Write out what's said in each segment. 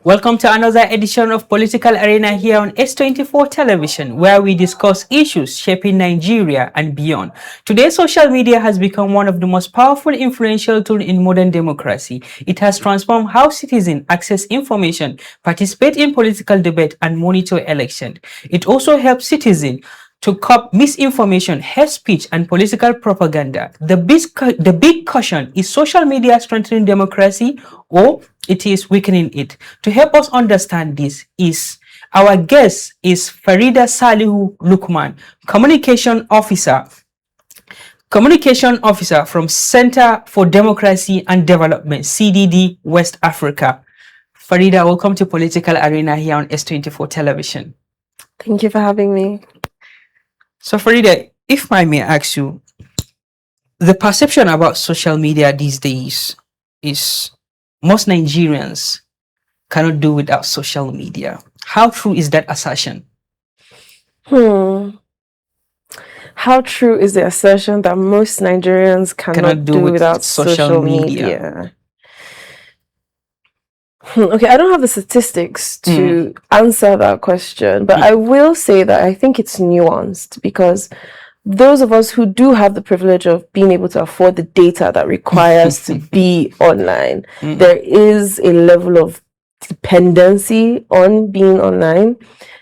Welcome to another edition of Political Arena here on S24 Television, where we discuss issues shaping Nigeria and beyond. Today, social media has become one of the most powerful, influential tools in modern democracy. It has transformed how citizens access information, participate in political debate, and monitor elections. It also helps citizens to curb misinformation, hate speech, and political propaganda. The big question is social media strengthening democracy or it is weakening it. To help us understand this is our guest is Farida Salihu Lukman, communication officer from Center for Democracy and Development, CDD West Africa. Farida, welcome to Political Arena here on S24 Television. Thank you for having me. So Farida, if I may ask you, the perception about social media these days is most Nigerians cannot do without social media. How true is that assertion? How true is the assertion that most Nigerians cannot do without social media? Okay, I don't have the statistics to answer that question, but I will say that I think it's nuanced because those of us who do have the privilege of being able to afford the data that requires to be online, there is a level of dependency on being online.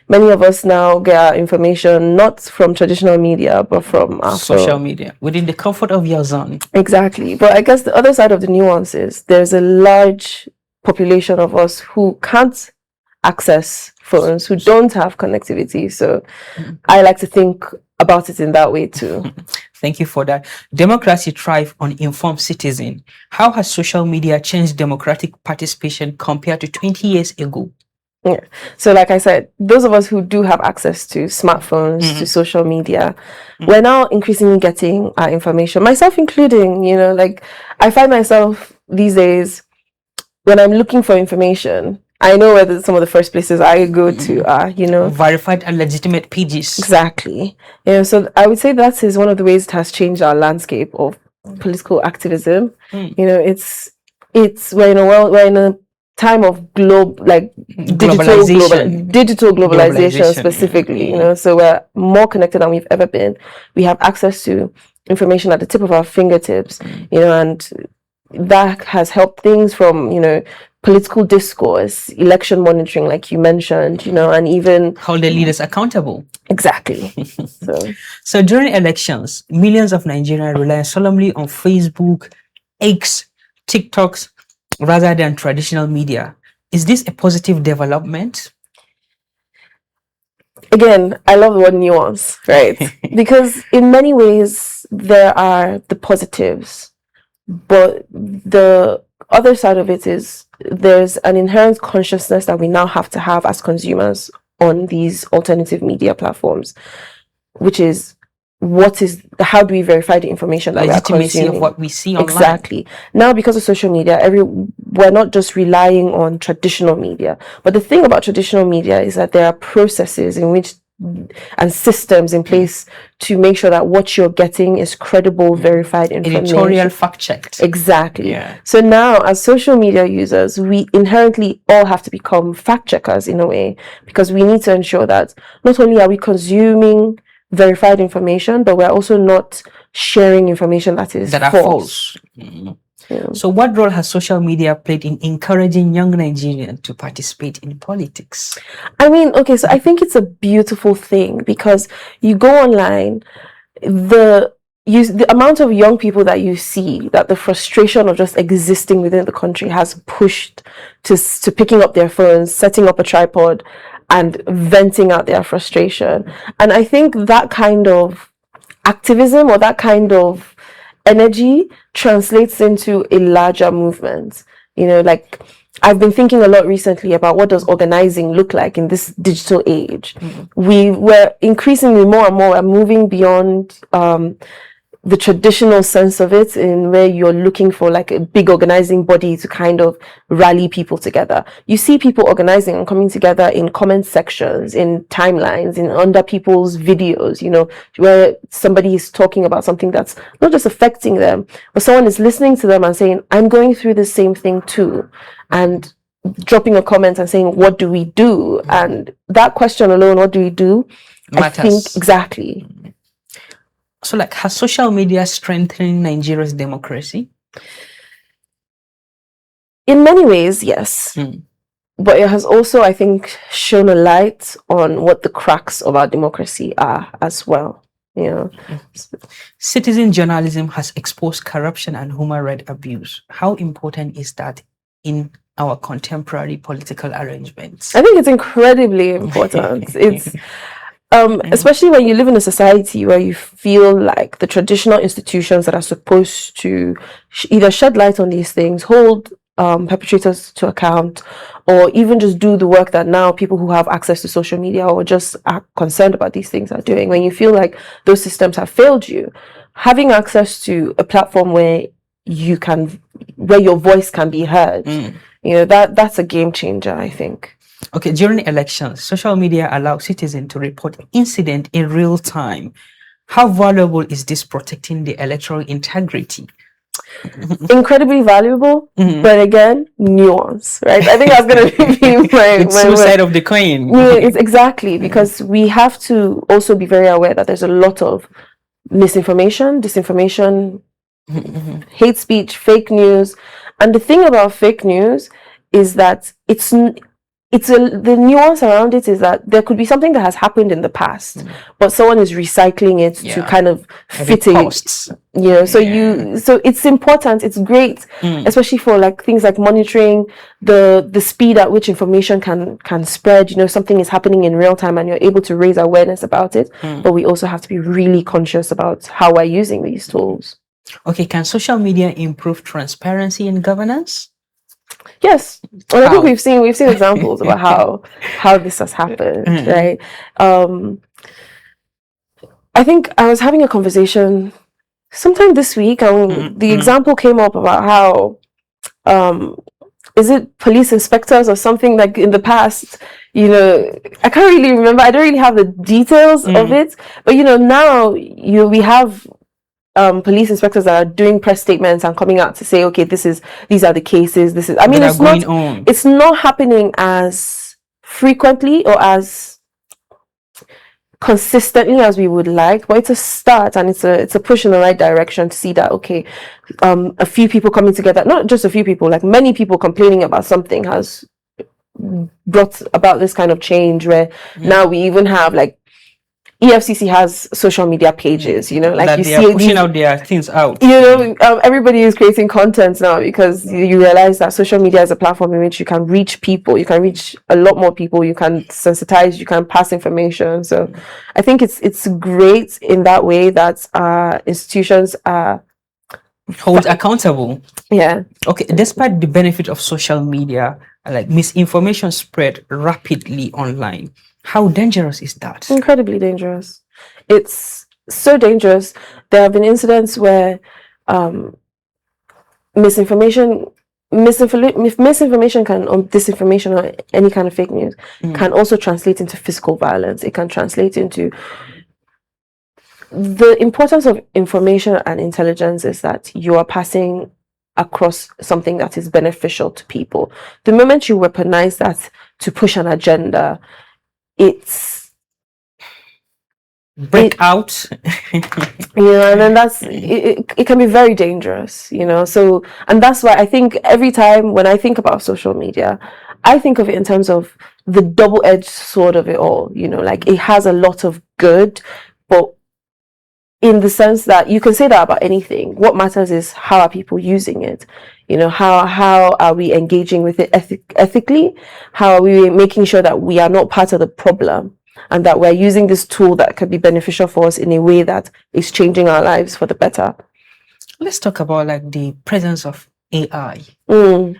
Many of us now get our information not from traditional media, but from our social media, within the comfort of your zone. Exactly. But I guess the other side of the nuance is there's a large population of us who can't access phones, who don't have connectivity. So I like to think about it in that way too. Thank you for that. Democracy thrives on informed citizens. How has social media changed democratic participation compared to 20 years ago? Yeah. So like I said, those of us who do have access to smartphones, to social media, we're now increasingly getting our information, myself including, like I find myself these days, when I'm looking for information, I know where some of the first places I go to are, Verified and legitimate pages. Exactly. So I would say that is one of the ways it has changed our landscape of political activism. It's we're in a time of digital globalization specifically. So we're more connected than we've ever been. We have access to information at the tip of our fingertips, and that has helped things from political discourse, election monitoring, like you mentioned, and even hold the leaders accountable. Exactly. So during elections, millions of Nigerians rely solemnly on Facebook, X, TikToks, rather than traditional media. Is this a positive development? Again, I love the word nuance, right? Because in many ways, there are the positives, but the other side of it is there's an inherent consciousness that we now have to have as consumers on these alternative media platforms, which is how do we verify the information that we are consuming? Of what we see online. Exactly. Now, because of social media, we're not just relying on traditional media, but the thing about traditional media is that there are processes in which and systems in place to make sure that what you're getting is credible, verified information. Editorial fact-checked. Exactly. Yeah. So now, as social media users, we inherently all have to become fact-checkers in a way, because we need to ensure that not only are we consuming verified information, but we're also not sharing information that are false. Yeah. So what role has social media played in encouraging young Nigerians to participate in politics? I mean, okay, so I think it's a beautiful thing because you go online, the amount of young people that you see, that the frustration of just existing within the country has pushed to picking up their phones, setting up a tripod, and venting out their frustration. And I think that kind of activism or that kind of energy translates into a larger movement. Like I've been thinking a lot recently about what does organizing look like in this digital age. We're increasingly more and more moving beyond the traditional sense of it, in where you're looking for like a big organizing body to kind of rally people together. You see people organizing and coming together in comment sections, in timelines, in under people's videos, where somebody is talking about something that's not just affecting them, but someone is listening to them and saying, I'm going through the same thing too. And dropping a comment and saying, what do we do? And that question alone, what do we do? Matters. I think exactly. So like, has social media strengthened Nigeria's democracy? In many ways, yes. But it has also, I think, shown a light on what the cracks of our democracy are as well. You know, citizen journalism has exposed corruption and human rights abuse. How important is that in our contemporary political arrangements? I think it's incredibly important. It's especially when you live in a society where you feel like the traditional institutions that are supposed to either shed light on these things, hold perpetrators to account, or even just do the work that now people who have access to social media or just are concerned about these things are doing. When you feel like those systems have failed you, having access to a platform where your voice can be heard, you know, that's a game changer, I think. Okay, during elections, social media allows citizens to report incident in real time. How valuable is this protecting the electoral integrity? Incredibly valuable, but again, nuance, right? I think that's going to be my two side of the coin. Yeah, it's exactly, because we have to also be very aware that there's a lot of misinformation, disinformation, hate speech, fake news. And the thing about fake news is that the nuance around it is that there could be something that has happened in the past, but someone is recycling it to kind of fit it. You know, so it's important. It's great, especially for like things like monitoring the speed at which information can spread. You know, something is happening in real time, and you're able to raise awareness about it. But we also have to be really conscious about how we're using these tools. Okay, can social media improve transparency in governance? Yes, well, I think we've seen examples about how this has happened, right? I think I was having a conversation sometime this week, and the example came up about how is it police inspectors or something, like in the past, you know, I can't really remember. I don't really have the details of it, but you know, now we have police inspectors that are doing press statements and coming out to say, okay, these are the cases. I mean, it's not happening as frequently or as consistently as we would like, but it's a start, and it's a push in the right direction to see that, okay, a few people coming together, not just a few people, like many people complaining about something has brought about this kind of change where now we even have like EFCC has social media pages, you know, like that they are pushing out their things out. You know, everybody is creating content now because you realize that social media is a platform in which you can reach people, you can reach a lot more people, you can sensitize, you can pass information. So I think it's great in that way that institutions are hold accountable. Yeah. Okay, despite the benefit of social media, like misinformation spread rapidly online. How dangerous is that? Incredibly dangerous. It's so dangerous. There have been incidents where misinformation can, or disinformation, or any kind of fake news can also translate into physical violence. It can translate into the importance of information and intelligence is that you are passing across something that is beneficial to people. The moment you weaponize that to push an agenda, it's out. You know, and then it can be very dangerous, you know. So, and that's why I think every time when I think about social media, I think of it in terms of the double-edged sword of it all, you know, like it has a lot of good, but in the sense that you can say that about anything. What matters is how are people using it? You know, how are we engaging with it ethically? How are we making sure that we are not part of the problem and that we're using this tool that could be beneficial for us in a way that is changing our lives for the better? Let's talk about like the presence of AI and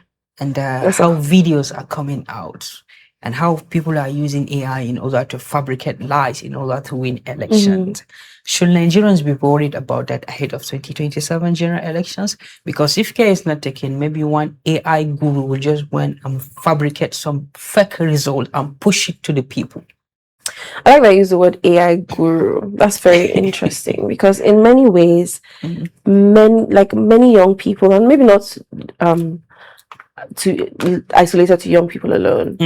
how videos are coming out and how people are using AI in order to fabricate lies in order to win elections. Should Nigerians be worried about that ahead of 2027 general elections? Because if care is not taken, maybe one AI guru will just went and fabricate some fake result and push it to the people. I like that you use the word AI guru. That's very interesting because in many ways, many young people, and maybe not isolated to young people alone.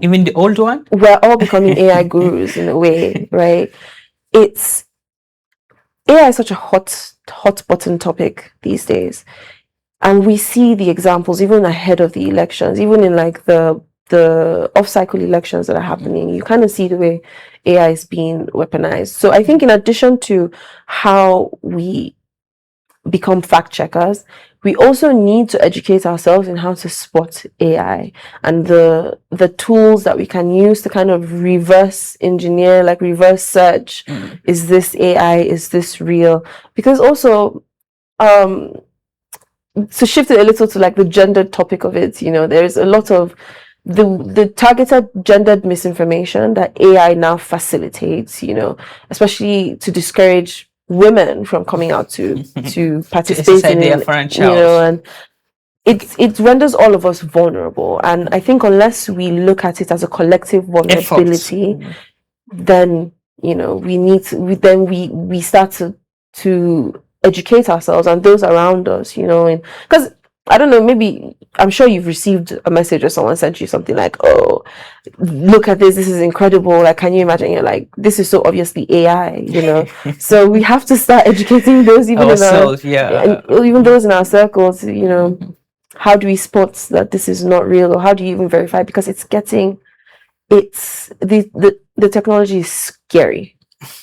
Even the old one? We're all becoming AI gurus in a way, right? AI is such a hot button topic these days. And we see the examples even ahead of the elections, even in like the off-cycle elections that are happening. You kind of see the way AI is being weaponized. So I think in addition to how we become fact checkers, we also need to educate ourselves in how to spot AI and the tools that we can use to kind of reverse engineer, like reverse search. Is this AI? Is this real? Because also, to shift it a little to like the gendered topic of it, there's a lot of the targeted gendered misinformation that AI now facilitates, especially to discourage women from coming out to participate in it, and it renders all of us vulnerable. And I think unless we look at it as a collective vulnerability, then we start to educate ourselves and those around us, because I don't know, maybe I'm sure you've received a message or someone sent you something like, oh, look at this is incredible, like, can you imagine? You're like, this is so obviously AI, so we have to start educating those even ourselves, and even those in our circles, how do we spot that this is not real, or how do you even verify? Because the technology is scary.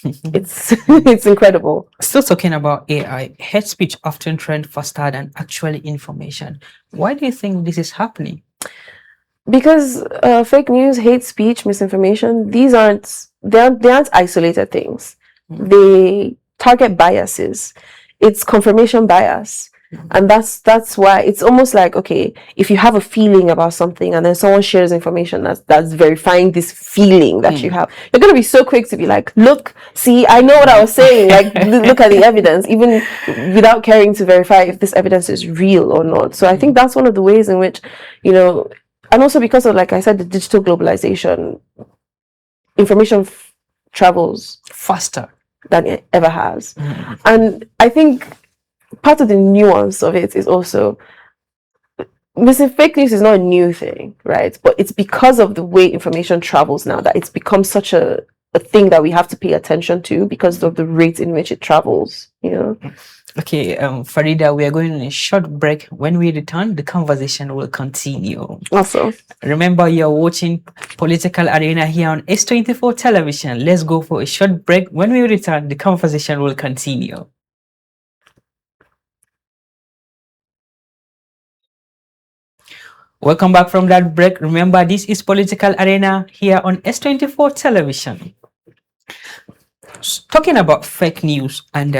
It's incredible. Still talking about AI, hate speech often trend faster than actual information. Why do you think this is happening? Because fake news, hate speech, misinformation, they aren't isolated things. They target biases. It's confirmation bias. And that's why it's almost like, okay, if you have a feeling about something and then someone shares information that's verifying this feeling that you have, you're going to be so quick to be like, look, see, I know what I was saying, like, look at the evidence, even without caring to verify if this evidence is real or not. So I think that's one of the ways in which, and also because of, like I said, the digital globalization, information travels faster than it ever has. And I think part of the nuance of it is also, fake news is not a new thing, right? But it's because of the way information travels now that it's become such a thing that we have to pay attention to because of the rate in which it travels, Okay, Farida, we are going on a short break. When we return, the conversation will continue. Awesome. Remember, you're watching Political Arena here on S24 Television. Let's go for a short break. When we return, the conversation will continue. Welcome back from that break. Remember, this is Political Arena here on S24 Television. Talking about fake news and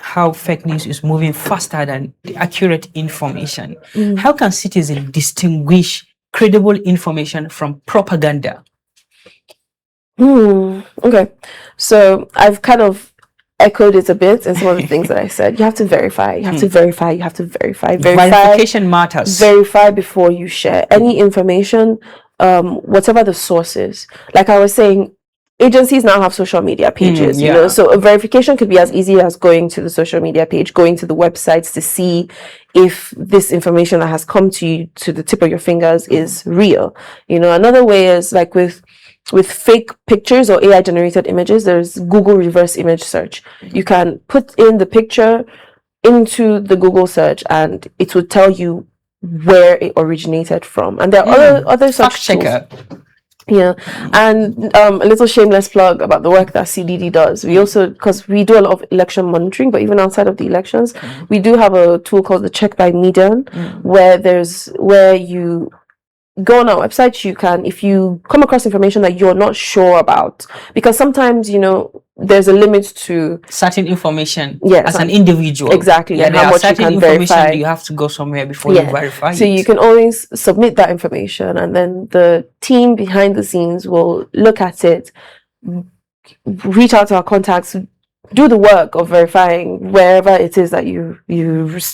how fake news is moving faster than the accurate information. How can citizens distinguish credible information from propaganda? Okay, so I've kind of echoed it a bit in some of the things that I said. You have to verify. You have to verify. You have to verify. Verification matters. Verify before you share any information, whatever the source is. Like I was saying, agencies now have social media pages, so a verification could be as easy as going to the social media page, going to the websites to see if this information that has come to you to the tip of your fingers is real. Another way is like with fake pictures or AI generated images, there's Google reverse image search. You can put in the picture into the Google search and it will tell you where it originated from. And there are other such checker. Yeah, and a little shameless plug about the work that CDD does. We also, because we do a lot of election monitoring, but even outside of the elections, we do have a tool called the Check by Median, where you go on our website, you can, if you come across information that you're not sure about, because sometimes, there's a limit to certain information as an individual. Exactly. And how there much are certain you can information verify. you have to go somewhere before you verify so it. you can always submit that information and then the team behind the scenes will look at it, reach out to our contacts, do the work of verifying wherever it is that you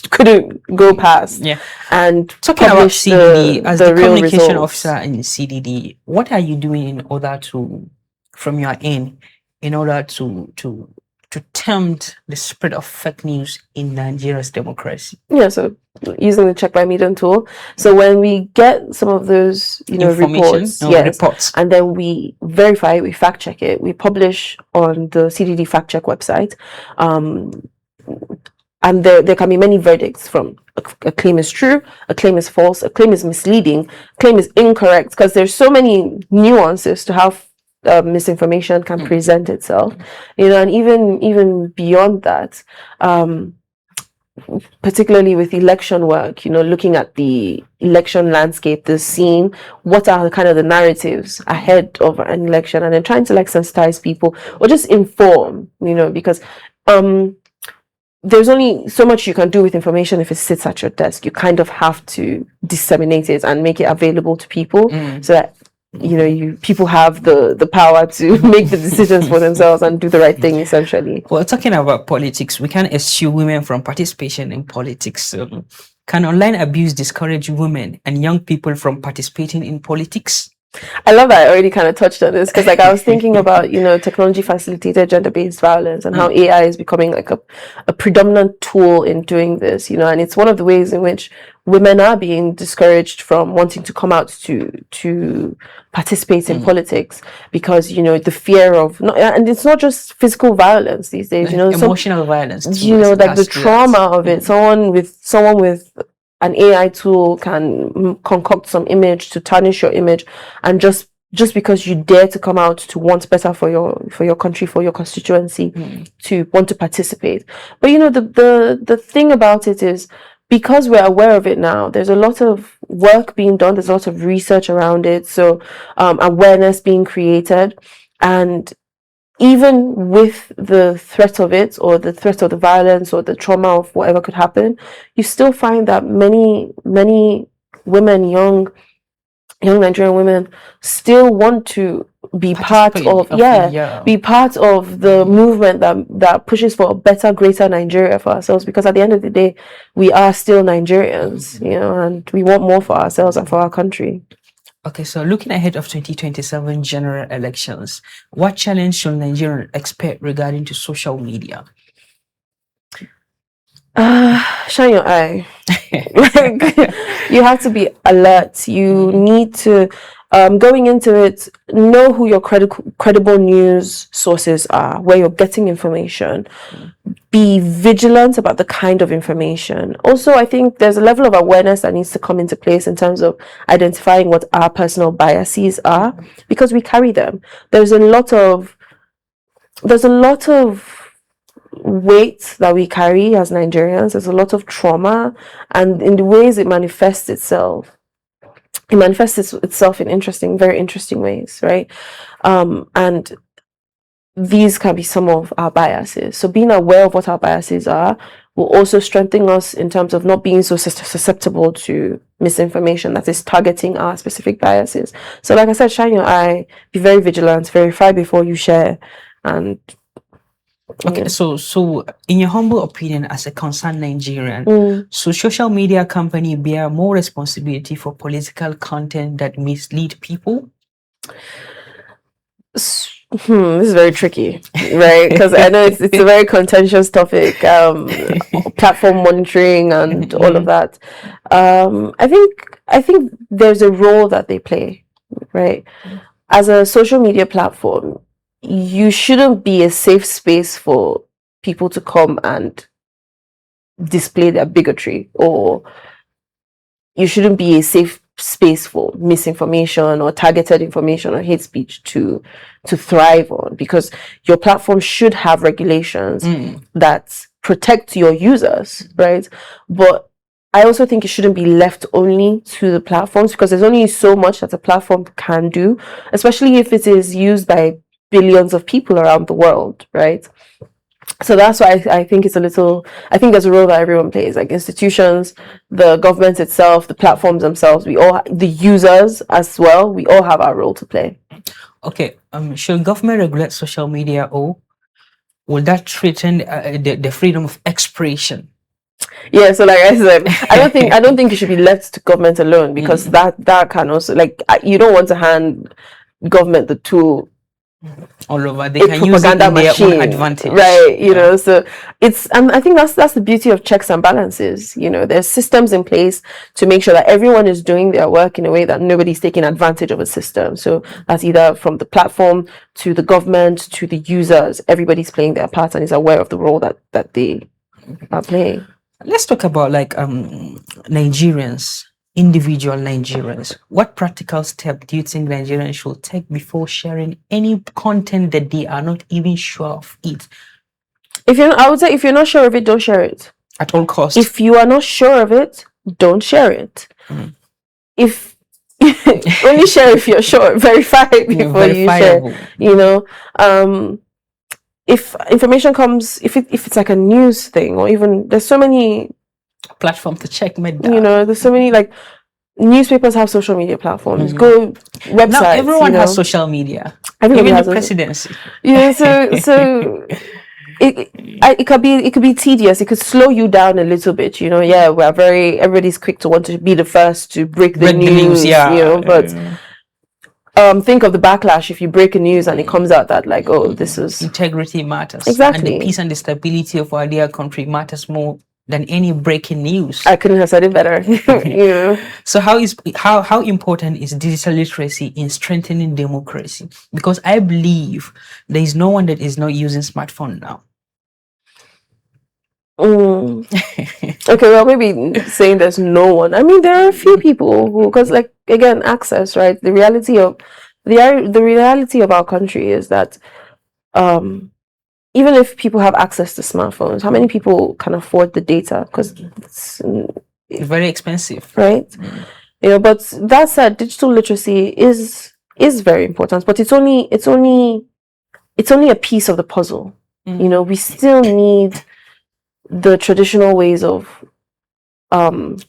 couldn't go past. And talking about CDD, as the communication results. officer in CDD, what are you doing in order to, from your end, in order to to tempt the spread of fake news in Nigeria's democracy? Yeah, so using the check by medium tool. So when we get some of those, reports, reports, and then we verify, we fact check it, we publish on the CDD fact check website. And there can be many verdicts from a claim is true, a claim is false, a claim is misleading, a claim is incorrect, because there's so many nuances to how misinformation can present itself, and even beyond that, particularly with election work, looking at the election landscape, the scene, what are kind of the narratives ahead of an election, and then trying to sensitize people or just inform, because there's only so much you can do with information if it sits at your desk. You kind of have to disseminate it and make it available to people so that people have the power to make the decisions for themselves and do the right thing, essentially. Well, talking about politics, we can't eschew women from participation in politics. Can online abuse discourage women and young people from participating in politics? I love that I already kind of touched on this, because I was thinking about technology facilitated gender-based violence and how AI is becoming a predominant tool in doing this, and it's one of the ways in which women are being discouraged from wanting to come out to participate in politics, because the fear of and it's not just physical violence these days, emotional violence too, the trauma of it. Someone with an AI tool can concoct some image to tarnish your image, and just because you dare to come out to want better for your country, for your constituency, to want to participate. But the thing about it is, because we're aware of it now, there's a lot of work being done, there's a lot of research around it, so awareness being created, and even with the threat of it, or the threat of the violence, or the trauma of whatever could happen, you still find that many women, young Nigerian women, still want to be part of the movement that pushes for a better, greater Nigeria for ourselves, because at the end of the day, we are still Nigerians, and we want more for ourselves and for our country. Okay, so looking ahead of 2027 general elections, what challenge should Nigerians expect regarding to social media? Shine your eye. You have to be alert. You need to, going into it, know who your credible news sources are, where you're getting information. Be vigilant about the kind of information. Also, I think there's a level of awareness that needs to come into place in terms of identifying what our personal biases are, because we carry them. There's a lot of weight that we carry as Nigerians. There's a lot of trauma, and in the ways it manifests itself in very interesting ways, right? And these can be some of our biases. So being aware of what our biases are will also strengthen us in terms of not being so susceptible to misinformation that is targeting our specific biases. So like I said, shine your eye, be very vigilant, verify before you share. And okay, so in your humble opinion, as a concerned Nigerian, so social media company bear more responsibility for political content that mislead people? This is very tricky, right? Because I know it's a very contentious topic, platform monitoring and all of that. I think there's a role that they play, right? As a social media platform, you shouldn't be a safe space for people to come and display their bigotry, or you shouldn't be a safe space for misinformation or targeted information or hate speech to thrive on, because your platform should have regulations that protect your users, right? But I also think it shouldn't be left only to the platforms, because there's only so much that a platform can do, especially if it is used by billions of people around the world, right? So that's why I think there's a role that everyone plays, like institutions, the government itself, the platforms themselves, the users as well, we all have our role to play. Okay, should government regulate social media, or will that threaten the freedom of expression? Yeah, so like I said, I don't think it should be left to government alone, because that can also, like, you don't want to hand government the tool all over. They a can use it propaganda in their machine, own advantage. right? You Yeah. know, so it's, and I think that's the beauty of checks and balances. You know, there's systems in place to make sure that everyone is doing their work in a way that nobody's taking advantage of a system. So that's either from the platform to the government to the users. Everybody's playing their part and is aware of the role that they are playing. Let's talk about like Nigerians, individual Nigerians. What practical step do you think Nigerians should take before sharing any content that they are not even sure of it I would say if you're not sure of it, don't share it. at all costs? If you are not sure of it, don't share it. If only share if you're sure, verify it before you share. You know, if information comes, if it's like a news thing, or even there's so many platform to check my you know, there's so many, like, newspapers have social media platforms. Go websites. Now everyone you know. has social media. Everybody Even has the presidency. Yeah, so it could be tedious. It could slow you down a little bit. You know, yeah, everybody's quick to want to be the first to break the news. Yeah. You know, but think of the backlash if you break a news and it comes out that, like, oh, this is integrity matters. Exactly. And the peace and the stability of our dear country matters more than any breaking news. I couldn't have said it better. You know. So how important is digital literacy in strengthening democracy? Because I believe there is no one that is not using smartphone now. Okay, well, maybe saying there's no one. I mean, there are a few people who, because, like, again, access, right? The reality of our country is that even if people have access to smartphones, how many people can afford the data? Because it's very expensive, right? You know, but that said, digital literacy is very important, but it's only a piece of the puzzle. You know, we still need the traditional ways of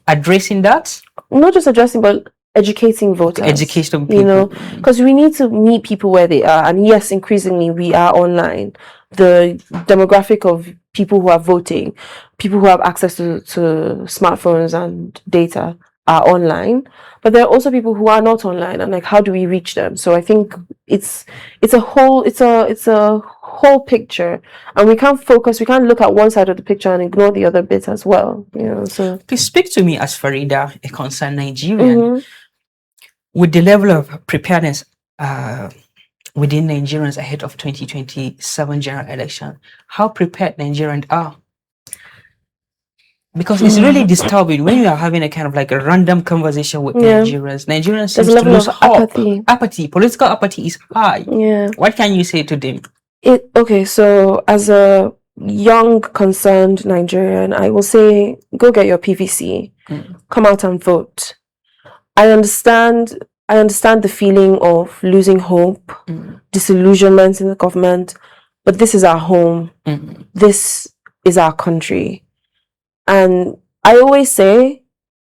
addressing that, not just addressing, but educating voters, education people. You know, because we need to meet people where they are. And yes, increasingly we are online. The demographic of people who are voting, people who have access to smartphones and data are online, but there are also people who are not online, and, like, how do we reach them? So I think it's a whole picture, and we can't look at one side of the picture and ignore the other bit as well, you know. So please speak to me as Farida, a concerned Nigerian. With the level of preparedness within Nigerians ahead of 2027 general election, how prepared Nigerians are? Because it's really disturbing when you are having a kind of like a random conversation with Nigerians. Nigerians seem to lose hope. Apathy, political apathy is high. Yeah. What can you say to them? Okay, so as a young concerned Nigerian, I will say, go get your PVC, come out and vote. I understand the feeling of losing hope, disillusionment in the government, but this is our home. This is our country. And I always say,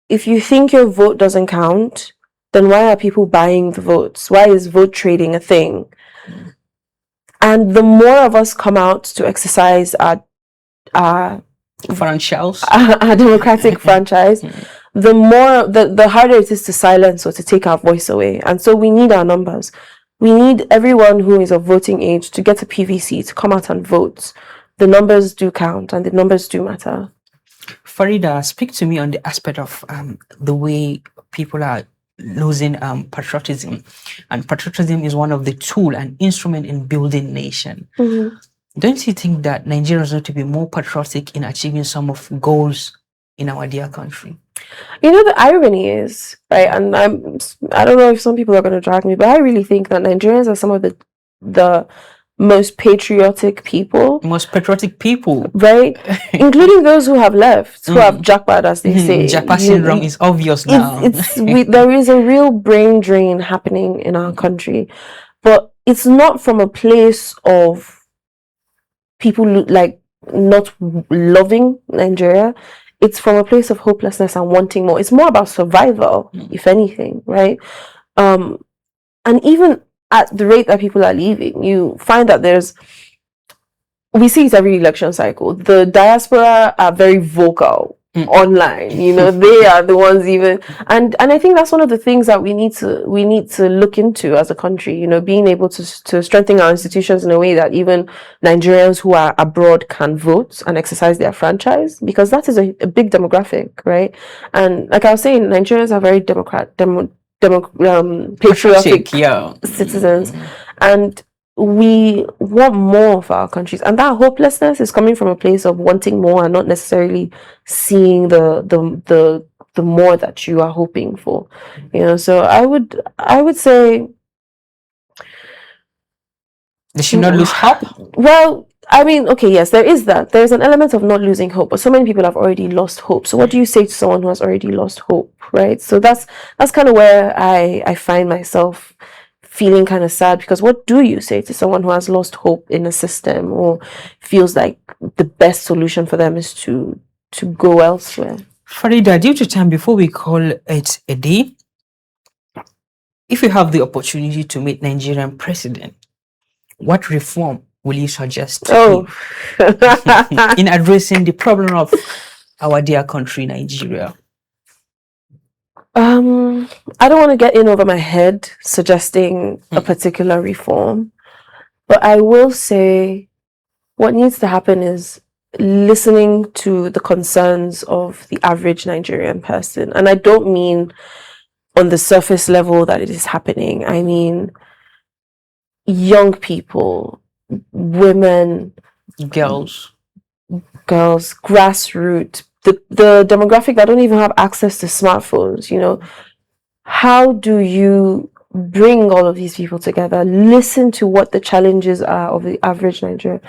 if you think your vote doesn't count, then why are people buying the votes? Why is vote trading a thing? And the more of us come out to exercise our franchise, our democratic franchise, the harder it is to silence or to take our voice away. And so we need our numbers. We need everyone who is of voting age to get a PVC, to come out and vote. The numbers do count, and the numbers do matter. Farida, speak to me on the aspect of the way people are losing patriotism, and patriotism is one of the tool and instrument in building nation. Don't you think that Nigerians need to be more patriotic in achieving some of goals in our dear country? You know, the irony is, right, and I don't know if some people are going to drag me, but I really think that Nigerians are some of the most patriotic people. Right? Including those who have left, who have jackpot, as they say. Jackpot syndrome is obvious now. There is a real brain drain happening in our country, but it's not from a place of people like not loving Nigeria. It's from a place of hopelessness and wanting more. It's more about survival, if anything, right? And even at the rate that people are leaving, you find that we see it every election cycle. The diaspora are very vocal online. They are the ones even, and I think that's one of the things that we need to look into as a country. Being able to strengthen our institutions in a way that even Nigerians who are abroad can vote and exercise their franchise, because that is a big demographic, right? And like I was saying, Nigerians are very patriotic citizens, and we want more of our countries, and that hopelessness is coming from a place of wanting more and not necessarily seeing the more that you are hoping for. So I would say they should not lose hope. Well, I mean, okay, yes, there is that. There's an element of not losing hope, but so many people have already lost hope. So what do you say to someone who has already lost hope, right? So that's kind of where I find myself feeling kind of sad, because what do you say to someone who has lost hope in a system, or feels like the best solution for them is to go elsewhere? Farida, due to time, before we call it a day, if you have the opportunity to meet Nigerian president, what reform will you suggest to him in addressing the problem of our dear country, Nigeria? I don't want to get in over my head suggesting a particular reform, but I will say what needs to happen is listening to the concerns of the average Nigerian person. And I don't mean on the surface level that it is happening. I mean young people, women, girls, grassroots, the demographic that don't even have access to smartphones. How do you bring all of these people together, listen to what the challenges are of the average Nigerian,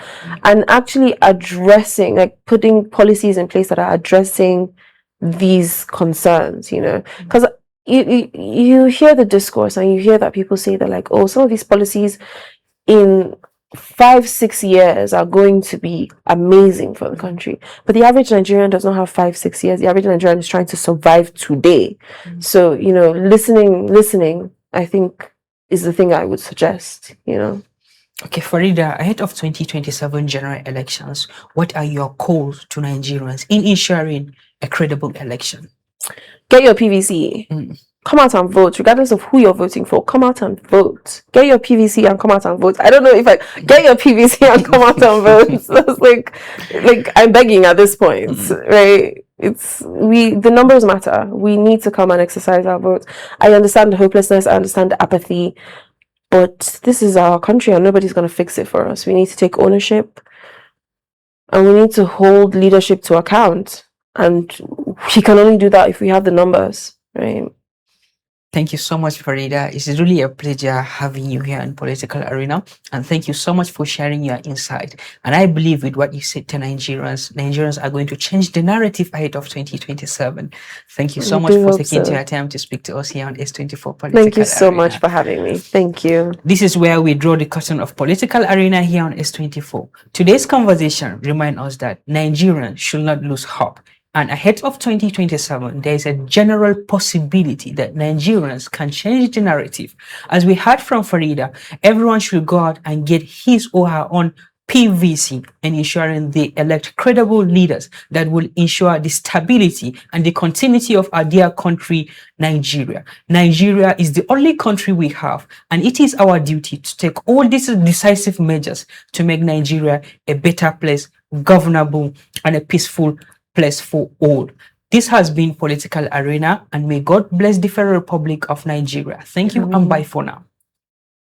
and actually addressing, like putting policies in place that are addressing these concerns, because you hear the discourse and you hear that people say that, like, oh, some of these policies in 5-6 years are going to be amazing for the country, but the average Nigerian does not have 5-6 years. The average Nigerian is trying to survive today. So listening, I think, is the thing I would suggest. Okay, Farida, ahead of 2027 general elections, what are your calls to Nigerians in ensuring a credible election? Get your PVC. Come out and vote, regardless of who you're voting for. Come out and vote. Get your PVC and come out and vote. I don't know if I get your PVC and come out and vote. That's like I'm begging at this point, right? The numbers matter. We need to come and exercise our votes. I understand the hopelessness. I understand the apathy, but this is our country and nobody's going to fix it for us. We need to take ownership, and we need to hold leadership to account. And we can only do that if we have the numbers, right? Thank you so much, Farida. It's really a pleasure having you here in Political Arena. And thank you so much for sharing your insight. And I believe with what you said to Nigerians are going to change the narrative ahead of 2027. Thank you so much for taking your time to speak to us here on S24 Political Arena. Thank you so much for having me. Thank you. This is where we draw the curtain of Political Arena here on S24. Today's conversation reminds us that Nigerians should not lose hope. And ahead of 2027, there is a general possibility that Nigerians can change the narrative. As we heard from Farida, everyone should go out and get his or her own PVC and ensuring they elect credible leaders that will ensure the stability and the continuity of our dear country, Nigeria. Nigeria is the only country we have, and it is our duty to take all these decisive measures to make Nigeria a better place, governable, and a peaceful place for all. This has been Political Arena, and may God bless the Federal Republic of Nigeria. Thank you and bye for now.